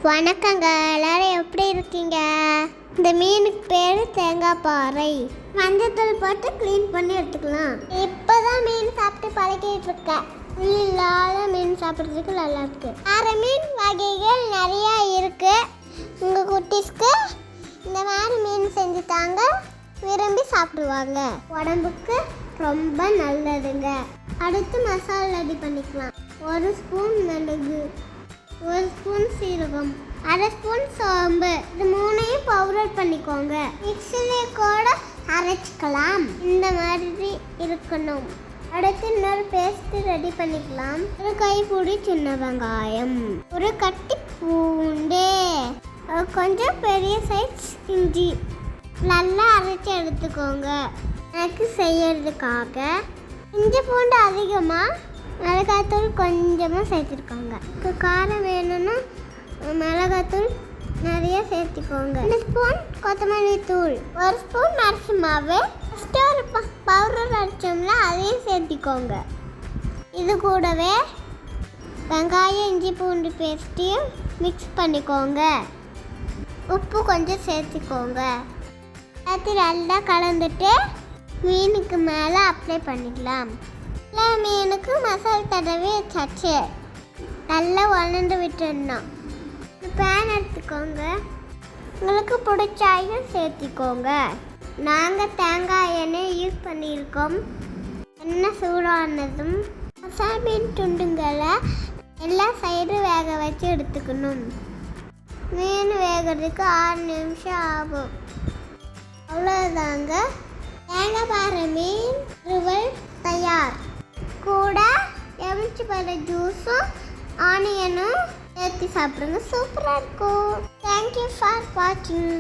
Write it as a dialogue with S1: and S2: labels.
S1: வணக்கங்க, எல்லாரும் எப்படி இருக்கீங்க? இந்த மீனுக்கு பேர் தேங்காய் பாறை. மஞ்சத்தூள் போட்டு க்ளீன் பண்ணி எடுத்துக்கலாம். இப்போதான் மீன் சாப்பிட்டு பழகிட்டு இருக்கேன். இல்லாத மீன் சாப்பிட்றதுக்கு நல்லா இருக்கு. வேற மீன் வகைகள் நிறையா இருக்கு. உங்கள் குட்டீஸ்க்கு இந்த மாதிரி மீன் செஞ்சு தாங்க, விரும்பி சாப்பிடுவாங்க. உடம்புக்கு ரொம்ப நல்லதுங்க. அடுத்து மசாலா ரெடி பண்ணிக்கலாம். 1 ஸ்பூன் மிளகு, 1 ஸ்பூன் சீரகம், 1/2 ஸ்பூன் சோம்பு. இது 3ஐயும் பவுடர் பண்ணிக்கோங்க. மிக்ஸிலே கூட அரைச்சிக்கலாம். இந்த மாதிரி இருக்கணும். அடுத்து இன்னொரு பேஸ்ட் ரெடி பண்ணிக்கலாம். 1 கைப்பிடி சின்ன வெங்காயம், 1 கட்டி பூண்டு, கொஞ்சம் பெரிய சைஸ் இஞ்சி நல்லா அரைச்சி எடுத்துக்கோங்க. எனக்கு செய்யறதுக்காக இஞ்சி பூண்டு அதிகமாக, மிளகாத்தூள் கொஞ்சமாக சேர்த்துருக்காங்க. காரம் வேணும்னா மிளகாத்தூள் நிறைய சேர்த்துக்கோங்க. 2 ஸ்பூன் கொத்தமல்லி தூள், 1 ஸ்பூன் அரிசி மாவு, ஃபஸ்ட்டு ஒரு பவுடர் அரைச்சோம்ல அதையும் சேர்த்திக்கோங்க. இது கூடவே வெங்காயம் இஞ்சி பூண்டு பேஸ்ட்டையும் மிக்ஸ் பண்ணிக்கோங்க. உப்பு கொஞ்சம் சேர்த்துக்கோங்க. எல்லாத்தையும் நல்லா கலந்துட்டு மீனுக்கு மேலே அப்ளை பண்ணிக்கலாம். எல்லா மீனுக்கு மசாலா தடவி வச்சாச்சு. நல்லா வளர்ந்து விட்டுடணும். பேன் எடுத்துக்கோங்க. உங்களுக்கு பிடிச்ச ஆயில் சேர்த்திக்கோங்க. நாங்கள் தேங்காய் எண்ணெய் யூஸ் பண்ணியிருக்கோம். எண்ணெய் சூடானதும் மசாலா மீன் துண்டுங்களை எல்லா சைடும் வேக வச்சு எடுத்துக்கணும். மீன் வேகிறதுக்கு 6 நிமிஷம் ஆகும். அவ்வளோதாங்க, தேங்காய் பாறை மீன் வறுவல் தயார். கூட எலுமிச்சை பழ ஜூஸும் ஆனியனும் சேர்த்து சாப்பிடுங்க. சூப்பராக இருக்கும். தேங்க்யூ ஃபார் வாட்சிங்.